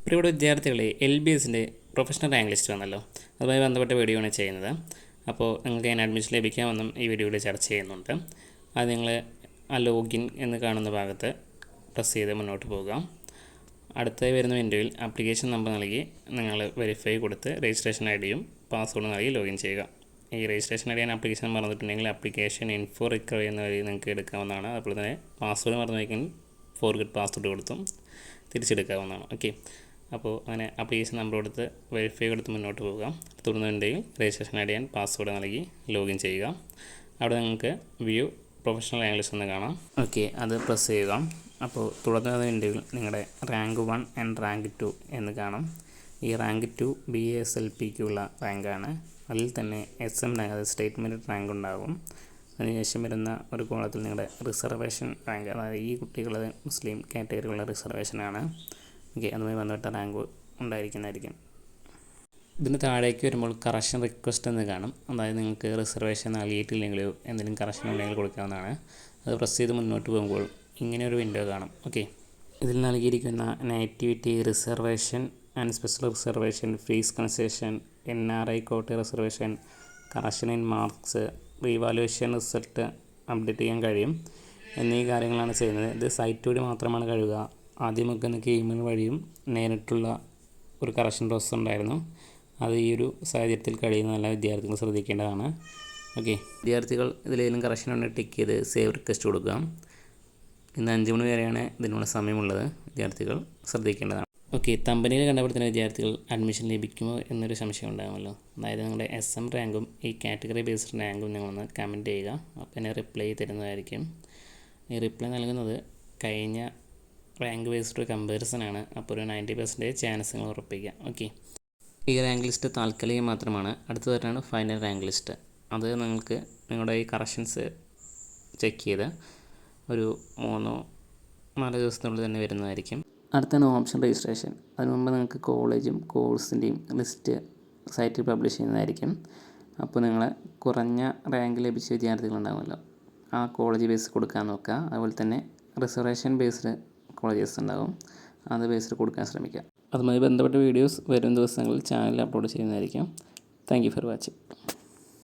പ്രിയപ്പെട്ട വിദ്യാർത്ഥികളെ LBSൻ്റെ professional rank list വന്നല്ലോ. അതുമായി ബന്ധപ്പെട്ട വീഡിയോ ആണ് ചെയ്യുന്നത്. അപ്പോൾ നിങ്ങൾക്ക് ഞാൻ അഡ്മിഷൻ ലഭിക്കാമെന്നും ഈ വീഡിയോയിൽ ചർച്ച ചെയ്യുന്നുണ്ട്. അത് നിങ്ങൾ ആ ലോഗിൻ എന്ന് കാണുന്ന ഭാഗത്ത് പ്രസ് ചെയ്ത് മുന്നോട്ട് പോകുക. അടുത്തായി വരുന്ന വിൻഡോയിൽ ആപ്ലിക്കേഷൻ നമ്പർ നൽകി നിങ്ങൾ വെരിഫൈ കൊടുത്ത് രജിസ്ട്രേഷൻ ഐഡിയും പാസ്വേഡും നൽകി ലോഗിൻ ചെയ്യുക. ഈ രജിസ്ട്രേഷൻ ഐഡി ഞാൻ ആപ്ലിക്കേഷൻ മറന്നിട്ടുണ്ടെങ്കിൽ ആപ്ലിക്കേഷൻ ഇൻഫോ റിക്കവറി എന്ന വഴി നിങ്ങൾക്ക് എടുക്കാവുന്നതാണ്. അതുപോലെ തന്നെ പാസ്വേഡ് മറന്നു വയ്ക്കാൻ ഫോർഗെറ്റ് പാസ്വേഡ് കൊടുത്തും തിരിച്ചെടുക്കാവുന്നതാണ്. ഓക്കെ, അപ്പോൾ അങ്ങനെ ആപ്ലിക്കേഷൻ നമ്പർ കൊടുത്ത് വെരിഫൈ കൊടുത്ത് മുന്നോട്ട് പോവുക. തുടർന്നുണ്ടെങ്കിൽ രജിസ്ട്രേഷൻ ഐ ഡി ആൻഡ് പാസ്വേഡ് നൽകി ലോഗിൻ ചെയ്യുക. അവിടെ നിങ്ങൾക്ക് വ്യൂ പ്രൊഫഷണൽ റാങ്ക് ലിസ്റ്റ് എന്ന് കാണാം. ഓക്കെ, അത് പ്രസ് ചെയ്യുക. അപ്പോൾ തുടർന്നുണ്ടെങ്കിൽ നിങ്ങളുടെ റാങ്ക് 1 ആൻഡ് റാങ്ക് 2 എന്ന് കാണാം. ഈ റാങ്ക് 2 BASLPക്കുള്ള റാങ്കാണ്. അതിൽ തന്നെ SM റാങ്ക്, അതായത് സ്റ്റേറ്റ് മെറിറ്റ് റാങ്ക് ഉണ്ടാകും. അതിനുശേഷം വരുന്ന ഒരു കോളത്തിൽ നിങ്ങളുടെ റിസർവേഷൻ റാങ്ക്, അതായത് ഈ കുട്ടികൾ മുസ്ലിം കാറ്റഗറിയുള്ള റിസർവേഷനാണ്. ഓക്കെ, അതുമായി ബന്ധപ്പെട്ട റാങ്ക് ഉണ്ടായിരിക്കുന്നതായിരിക്കും. ഇതിന് താഴേക്ക് വരുമ്പോൾ കറക്ഷൻ റിക്വസ്റ്റ് എന്ന് കാണും. അതായത് നിങ്ങൾക്ക് റിസർവേഷൻ നൽകിയിട്ടില്ലെങ്കിലോ എന്തെങ്കിലും കറക്ഷൻ ഉണ്ടെങ്കിൽ കൊടുക്കാവുന്നതാണ്. അത് പ്രസ് ചെയ്ത് മുന്നോട്ട് പോകുമ്പോൾ ഇങ്ങനെ ഒരു വിൻഡോ കാണും. ഓക്കെ, ഇതിൽ നൽകിയിരിക്കുന്ന nativity, reservation and special reservation, fees concession, NRI കോട്ട reservation, correction in marks, revaluation result update ചെയ്യാൻ കഴിയും എന്നീ കാര്യങ്ങളാണ് ചെയ്യുന്നത്. ഇത് സൈറ്റ് വഴി മാത്രമാണ് കഴിയുക. ആദ്യമൊക്കെ നിങ്ങൾക്ക് ഇമെയിൽ വഴിയും നേരിട്ടുള്ള ഒരു കറക്ഷൻ പ്രോസസ്സ് ഉണ്ടായിരുന്നു. അത് ഈ ഒരു സാഹചര്യത്തിൽ കഴിയുന്ന എല്ലാ വിദ്യാർത്ഥികളും ശ്രദ്ധിക്കേണ്ടതാണ്. ഓക്കെ, വിദ്യാർത്ഥികൾ ഇതിലേതെങ്കിലും കറക്ഷൻ ഉണ്ടെങ്കിൽ ടിക്ക് ചെയ്ത് സേവ് റിക്വസ്റ്റ് കൊടുക്കുക. ഇന്ന് 5 മണി വരെയാണ് ഇതിനുള്ള സമയമുള്ളത്. വിദ്യാർത്ഥികൾ ശ്രദ്ധിക്കേണ്ടതാണ്. ഓക്കെ, തമ്പനിയിൽ കണ്ടപ്പെടുത്തുന്ന വിദ്യാർത്ഥികൾ അഡ്മിഷൻ ലഭിക്കുമോ എന്നൊരു സംശയം ഉണ്ടാകുമല്ലോ. അതായത് നിങ്ങളുടെ SM റാങ്കും ഈ കാറ്റഗറി ബേസ്ഡ് റാങ്കും നിങ്ങളൊന്ന് കമൻറ്റ് ചെയ്യുക. അപ്പോൾ എന്നെ റിപ്ലൈ തരുന്നതായിരിക്കും. ഈ റിപ്ലൈ നൽകുന്നത് കഴിഞ്ഞ റാങ്ക് ബേസ്ഡ് കമ്പാരിസനാണ്. അപ്പോൾ ഒരു 90% ചാൻസ് നിങ്ങൾ ഉറപ്പിക്കുക. ഓക്കെ, ഈ റാങ്ക് ലിസ്റ്റ് താൽക്കാലികം മാത്രമാണ്. അടുത്തതായിട്ടാണ് ഫൈനൽ റാങ്ക് ലിസ്റ്റ്. അത് നിങ്ങൾക്ക് നിങ്ങളുടെ ഈ കറക്ഷൻസ് ചെക്ക് ചെയ്ത് ഒരു 3-4 ദിവസത്തിനുള്ളിൽ തന്നെ വരുന്നതായിരിക്കും. അടുത്താണ് ഓപ്ഷൻ രജിസ്ട്രേഷൻ. അതിന് മുമ്പ് നിങ്ങൾക്ക് കോളേജും കോഴ്സിൻ്റെയും ലിസ്റ്റ് സൈറ്റിൽ പബ്ലിഷ് ചെയ്യുന്നതായിരിക്കും. അപ്പോൾ നിങ്ങൾ കുറഞ്ഞ റാങ്ക് ലഭിച്ച വിദ്യാർത്ഥികളുണ്ടാകുമല്ലോ, ആ കോളേജ് ബേസ് കൊടുക്കാൻ നോക്കുക. അതുപോലെ തന്നെ റിസർവേഷൻ ബേസ്ഡ് കോളേജസ് ഉണ്ടാകും, അത് ബേസ്ഡ് കൊടുക്കാൻ ശ്രമിക്കുക. അതുമായി ബന്ധപ്പെട്ട വീഡിയോസ് വരും ദിവസങ്ങളിൽ ചാനലിൽ അപ്ലോഡ് ചെയ്യുന്നതായിരിക്കും. Thank you for watching.